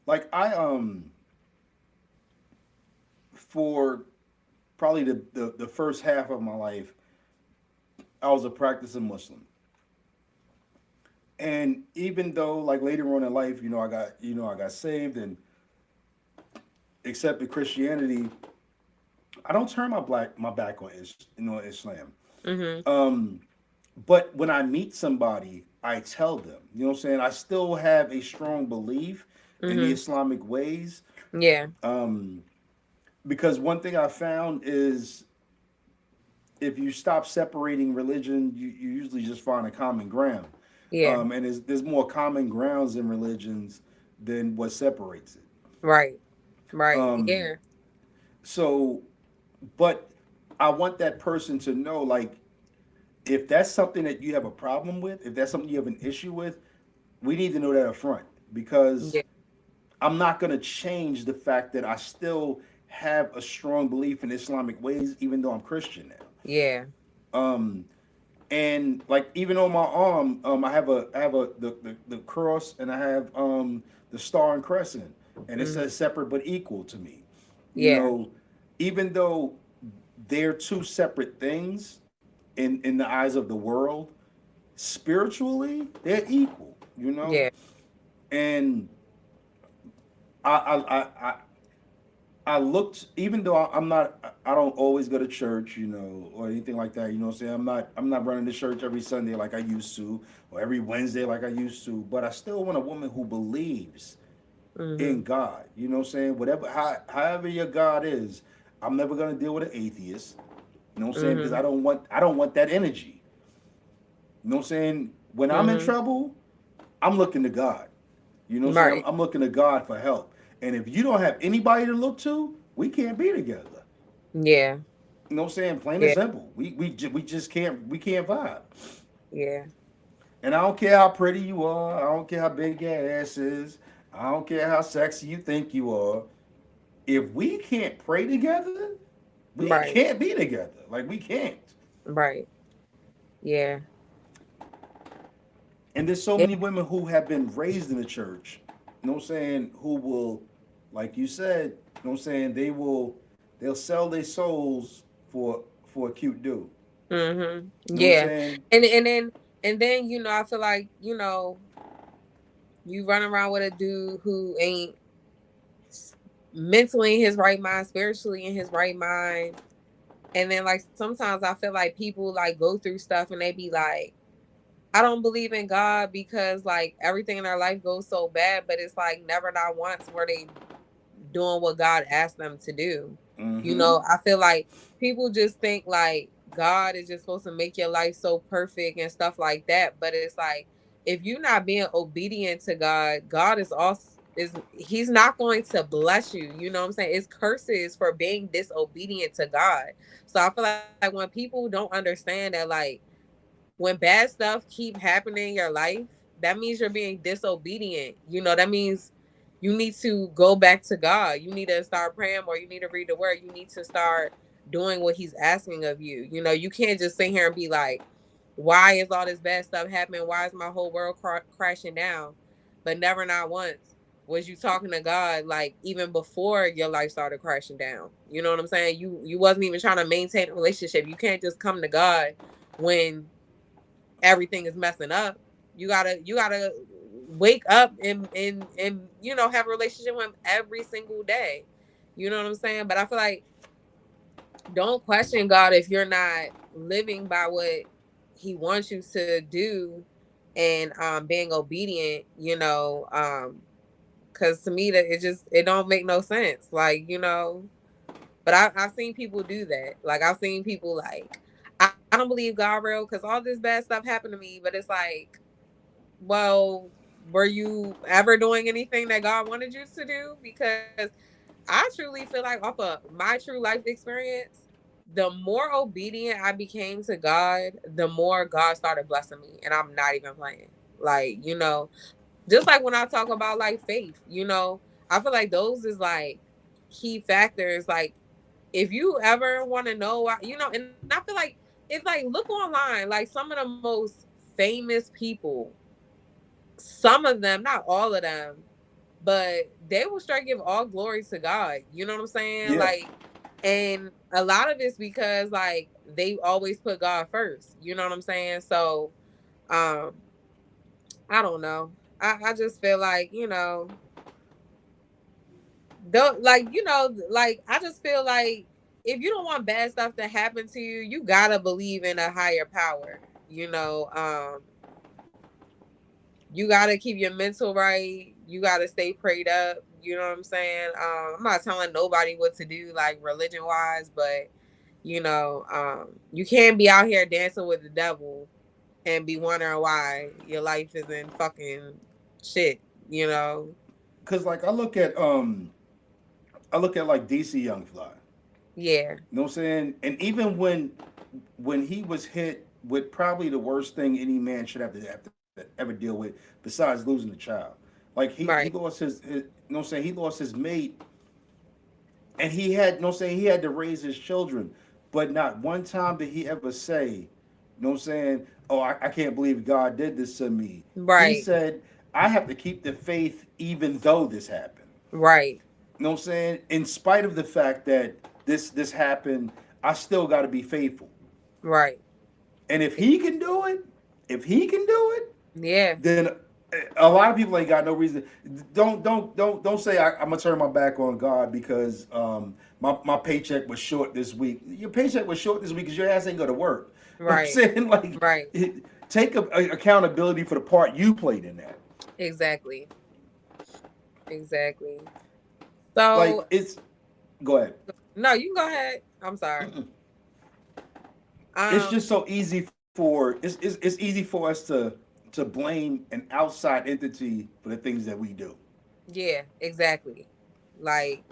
Like I for probably the first half of my life, I was a practicing Muslim. And even though like later on in life, I got saved and accepted Christianity, I don't turn my back on Islam. Mhm. Um, but when I meet somebody, I tell them, you know what I'm saying? I still have a strong belief in the Mhm. Islamic ways. Yeah. Um, because one thing I found is if you stop separating religion, you usually just find a common ground. Yeah. And there's more common grounds in religions than what separates it. Right. Right. Um, Yeah. so, but I want that person to know, like, if that's something that you have a problem with, if that's something you have an issue with, we need to know that up front because Yeah. I'm not going to change the fact that I still have a strong belief in Islamic ways, even though I'm Christian now. Yeah. Um, And like even on my arm, I have the cross, and I have the star and crescent, and it Hmm. says separate but equal to me. You Yeah. know, even though they're two separate things in the eyes of the world, spiritually they're equal. You know, Yeah. and I I looked, even though I'm not, I don't always go to church, you know, or anything like that. You know what I'm saying? I'm not running to church every Sunday like I used to, or every Wednesday like I used to. But I still want a woman who believes in Hmm. God. You know what I'm saying? However your God is, I'm never gonna deal with an atheist. You know what I'm saying? Because Hmm. I don't want that energy. You know what I'm saying? When I'm in Hmm. trouble, I'm looking to God. You know what I'm saying? Right. I'm looking to God for help. And if you don't have anybody to look to, we can't be together. Yeah. You know what I'm saying? Plain and Yeah. simple. We just can't vibe. Yeah. And I don't care how pretty you are. I don't care how big your ass is. I don't care how sexy you think you are. If we can't pray together, we Right. can't be together. Like we can't. Right. Yeah. And there's so Yeah. many women who have been raised in the church. You know what I'm saying? Who will, like you said, you know what I'm saying? They'll sell their souls for a cute dude. Hmm. You know what I'm Yeah. saying? And then I feel like you run around with a dude who ain't mentally in his right mind, spiritually in his right mind. And then like sometimes I feel like people like go through stuff and they be like, I don't believe in God because like everything in their life goes so bad, but it's like never not once were they doing what God asked them to do. Mm-hmm. I feel like people just think like God is just supposed to make your life so perfect and stuff like that. But it's like if you're not being obedient to God, God is also is he's not going to bless you. You know what I'm saying? It's curses for being disobedient to God. So I feel like when people don't understand that like when bad stuff keep happening in your life, that means you're being disobedient. That means you need to go back to God. You need to start praying more. You need to read the word. You need to start doing what he's asking of you. You can't just sit here and be like, why is all this bad stuff happening? Why is my whole world crashing down? But never not once was you talking to God like even before your life started crashing down. You know what I'm saying? You wasn't even trying to maintain a relationship. You can't just come to God when everything is messing up. You gotta wake up and have a relationship with him every single day. You know what I'm saying? But I feel like don't question God if you're not living by what he wants you to do and being obedient, because to me that it don't make no sense. But I've seen people do that. Like I've seen people like I don't believe God real because all this bad stuff happened to me. But it's like, well, were you ever doing anything that God wanted you to do? Because I truly feel like off of my true life experience, the more obedient I became to God, the more God started blessing me. And I'm not even playing. Like, just like when I talk about like faith, I feel like those is like key factors. Like if you ever want to know why, and I feel like it's like look online, like some of the most famous people, some of them, not all of them, but they will straight give all glory to God. You know what I'm saying? Yeah. And a lot of it's because like they always put God first. You know what I'm saying? So, um, I don't know. I just feel like don't like like I just feel like if you don't want bad stuff to happen to you, you gotta believe in a higher power. You gotta keep your mental right. You gotta stay prayed up. You know what I'm saying? I'm not telling nobody what to do, like religion wise, but you can't be out here dancing with the devil and be wondering why your life is in fucking shit. You know? Cause like I look at like DC Young Fly. Yeah. You know what I'm saying? And even when he was hit with probably the worst thing any man should have to ever deal with, besides losing a child. Like he Right. lost his you know what I'm saying, he lost his mate, and he had, you know what I'm saying, he had to raise his children. But not one time did he ever say, You know what I'm saying? Oh, I can't believe God did this to me. He Right. said, I have to keep the faith even though this happened. Right. You know what I'm saying? In spite of the fact that this happened, I still got to be faithful. Right. And if he can do it, if he can do it, Yeah. then a lot of people ain't got no reason. Don't say I'm gonna turn my back on God because my paycheck was short this week. Your paycheck was short this week because your ass ain't go to work. You know what I'm Right. saying? Like, Right. take accountability for the part you played in that. Exactly. Exactly. Like, So it's go ahead. no, you can go ahead. I'm sorry. It's Um, just so easy for it's easy for us to blame an outside entity for the things that we do. yeah, exactly. Like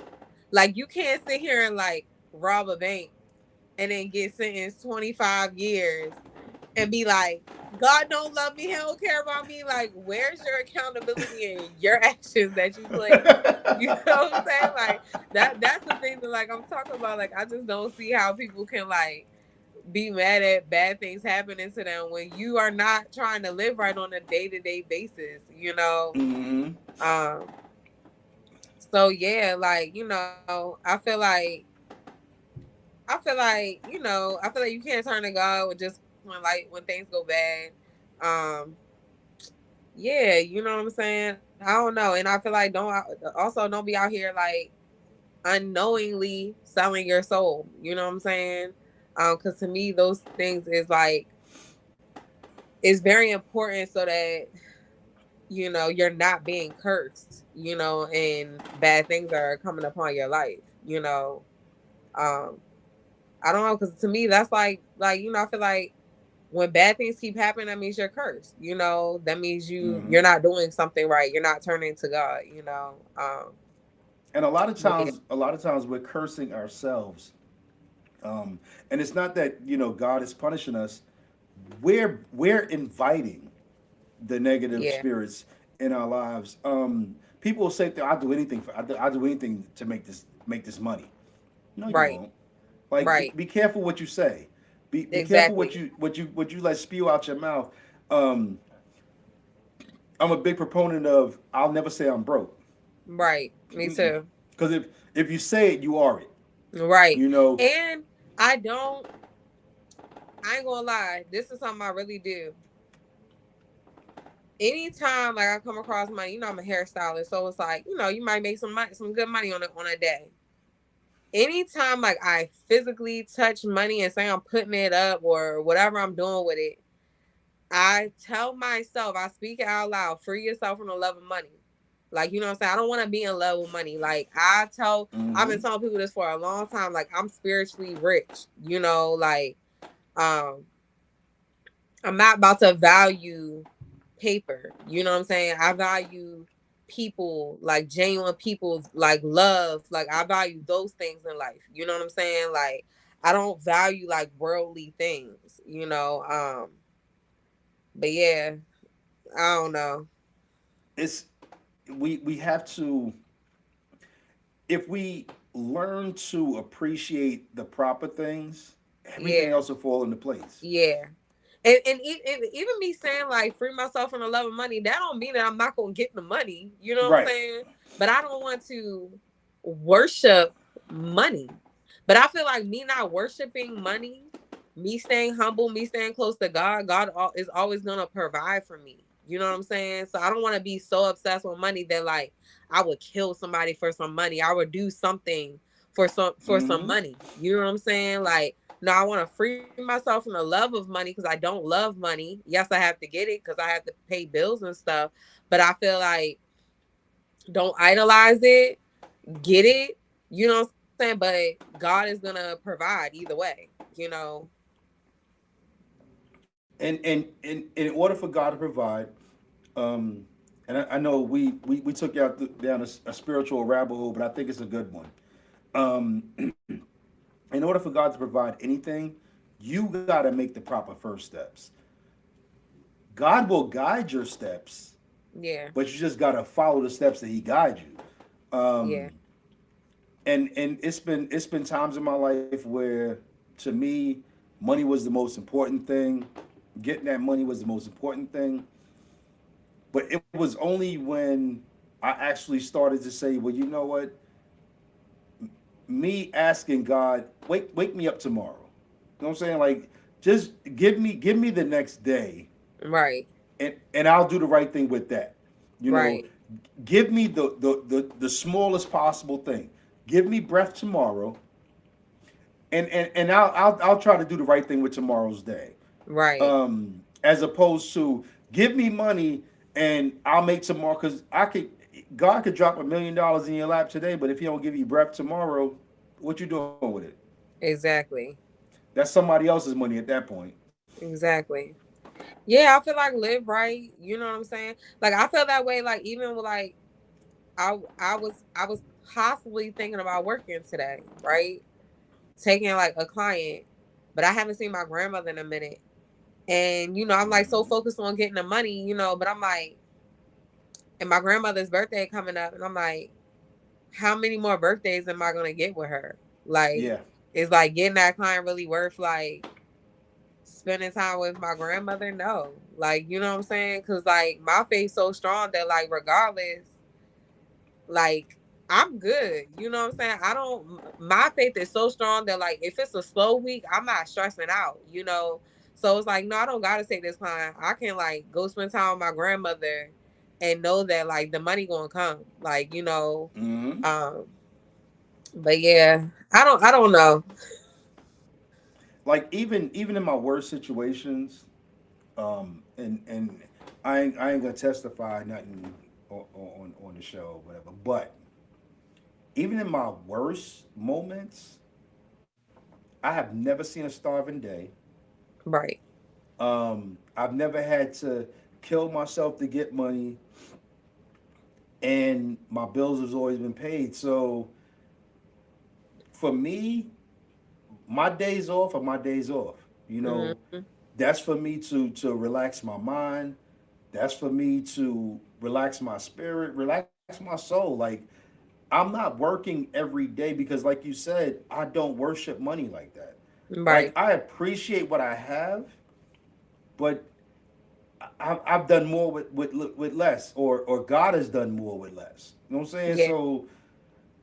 like you can't sit here and like rob a bank and then get sentenced 25 years and be like, God don't love me, he don't care about me. Like, where's your accountability and your actions that you played? You know what I'm saying? Like that's the thing that like I'm talking about. Like, I just don't see how people can like be mad at bad things happening to them when you are not trying to live right on a day-to-day basis, you know. Mm-hmm. Um so yeah, like, I feel like you can't turn to God with just when things go bad. Um, yeah, you know what I'm saying? I don't know. And I feel like don't be out here like unknowingly selling your soul. You know what I'm saying? Because to me, those things is like it's very important so that you're not being cursed. And bad things are coming upon your life. Um, I don't know, because to me that's I feel like when bad things keep happening, that means you're cursed. That means Mm-hmm. you're not doing something right. You're not turning to God. And But yeah, a lot of times we're cursing ourselves. And it's not that God is punishing us. We're inviting the negative yeah, spirits in our lives. People will say, "I'll do anything I'll do anything to make this money." No, you right, won't. Like, right, be careful what you say. Be careful exactly, what you let spew out your mouth. Um, I'm a big proponent of I'll never say I'm broke. right. Me too. Because if you say it, you are it. Right, You know. and I don't. I ain't gonna lie. This is something I really do. Anytime like I come across money, I'm a hairstylist, so it's like you might make some money, some good money on a day. Anytime like I physically touch money and say I'm putting it up or whatever I'm doing with it, I tell myself, I speak it out loud, free yourself from the love of money. Like, you know what I'm saying? I don't want to be in love with money. Like, I've been Mm-hmm. telling people this for a long time. Like, I'm spiritually rich, like, um, I'm not about to value paper. You know what I'm saying? I value people, like genuine people, like love. Like, I value those things in life. You know what I'm saying? Like, I don't value like worldly things. But yeah, I don't know. It's we have to if we learn to appreciate the proper things, everything Yeah, else will fall into place. yeah. And even me saying like free myself from the love of money, that don't mean that I'm not gonna get the money. You know what I'm Right. saying? But I don't want to worship money. But I feel like me not worshiping money, me staying humble, me staying close to God, is always gonna provide for me. You know what I'm saying? So I don't want to be so obsessed with money that like I would kill somebody for some money. I would do something for some Mm-hmm. money. You know what I'm saying? Like, no, I want to free myself from the love of money because I don't love money. Yes, I have to get it because I have to pay bills and stuff. But I feel like don't idolize it, get it. You know what I'm saying? But God is gonna provide either way. And in order for God to provide, um, and I know we took you down a spiritual rabbit hole, but I think it's a good one. Um, in order for God to provide anything, you got to make the proper first steps. God will guide your steps, Yeah, but you just got to follow the steps that He guides you. yeah, And it's been times in my life where, to me, Money was the most important thing. Getting that money was the most important thing. But it was only when I actually started to say, well, you know what? Me asking God, wake me up tomorrow. You know what I'm saying? Like, just give me the next day, Right. and I'll do the right thing with that. You know, Right. give me the smallest possible thing. Give me breath tomorrow, and I'll try to do the right thing with tomorrow's day. Right. As opposed to give me money and I'll make tomorrow, because God could drop $1 million in your lap today, but if He don't give you breath tomorrow, what you doing with it? Exactly. That's somebody else's money at that point. Exactly. Yeah, I feel like live right. You know what I'm saying? Like I feel that way. Like even with like I was possibly thinking about working today, right? Taking like a client, but I haven't seen my grandmother in a minute. And I'm like so focused on getting the money, but I'm like, and my grandmother's birthday coming up, and I'm like, how many more birthdays am I gonna get with her? Like, Yeah. is like getting that client really worth like spending time with my grandmother? No. Like, you know what I'm saying? Cause like my faith's so strong that like regardless, like I'm good. You know what I'm saying? I don't my faith is so strong that like if it's a slow week, I'm not stressing out. So it's like, no, I don't gotta take this client. I can like go spend time with my grandmother and know that like the money gonna come. Mm-hmm. Um, but yeah, I don't know. Like even in my worst situations, and I ain't gonna testify nothing on the show or whatever, but even in my worst moments, I have never seen a starving day. Right. I've never had to kill myself to get money, and my bills has always been paid. So for me, my days off are my days off. You know, Mm-hmm. that's for me to relax my mind. That's for me to relax my spirit, relax my soul. Like, I'm not working every day because, like you said, I don't worship money like that. Like, Right. I appreciate what I have, but I've done more with less, or God has done more with less. You know what I'm saying? Yeah. So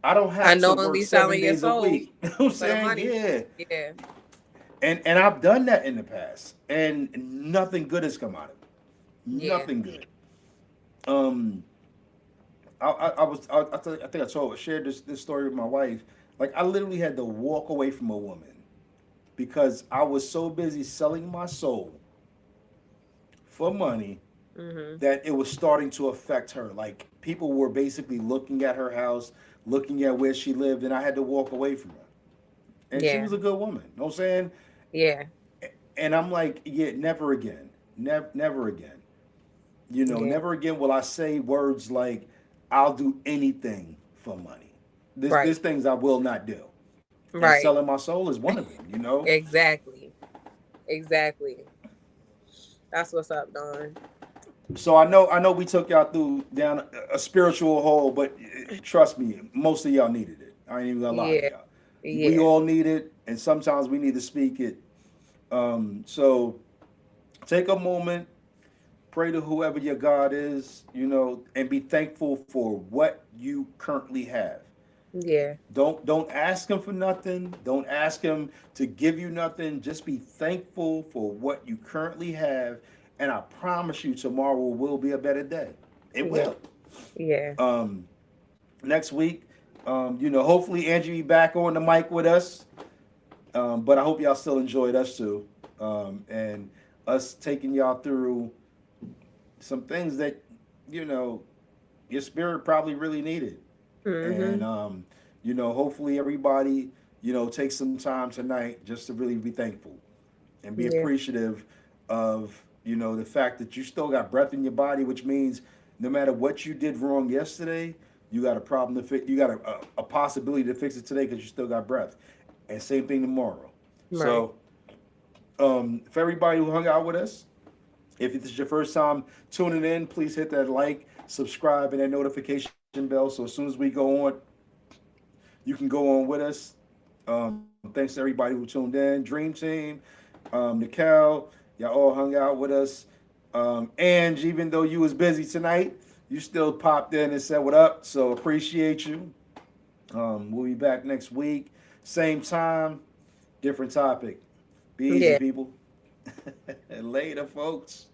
I don't have to work Unknowingly 7 selling your days a soul week. You know what I'm for the saying? money. Yeah. Yeah. And I've done that in the past, and nothing good has come out of it. Yeah. Nothing good. Um, I think shared this story with my wife. Like, I literally had to walk away from a woman because I was so busy selling my soul for money Mm-hmm. that it was starting to affect her. Like, people were basically looking at her house, looking at where she lived, and I had to walk away from her. And she Yeah. was a good woman. You know what I'm saying? Yeah. And I'm like, yeah, never again. Never again. Yeah. Never again will I say words like, I'll do anything for money. There's Right. things I will not do. And Right. selling my soul is one of them. Exactly. Exactly. That's what's up, Don. So I know we took y'all through down a spiritual hole, but trust me, most of y'all needed it. I ain't even gonna lie to Yeah. y'all. We Yeah. all need it, and sometimes we need to speak it. So take a moment, pray to whoever your God is, and be thankful for what you currently have. Yeah. Don't ask him for nothing. Don't ask him to give you nothing. Just be thankful for what you currently have, and I promise you, tomorrow will be a better day. It Yeah. will. Yeah. Um, Next week, hopefully Angie be back on the mic with us. But I hope y'all still enjoyed us too, and us taking y'all through some things that you know your spirit probably really needed. And Mm-hmm. hopefully everybody takes some time tonight just to really be thankful and be Yeah. appreciative of the fact that you still got breath in your body, which means no matter what you did wrong yesterday, you got a problem to fix. You got a possibility to fix it today because you still got breath. And same thing tomorrow. Right. So for everybody who hung out with us, if this is your first time tuning in, please hit that like, subscribe, and that notification bell. So as soon as we go on, you can go on with us. Thanks to everybody who tuned in. Dream Team, Nicole, y'all all hung out with us. Ange, even though you was busy tonight, you still popped in and said what up. So appreciate you. We'll be back next week, same time, different topic. Be easy, Yeah. people. Later, folks.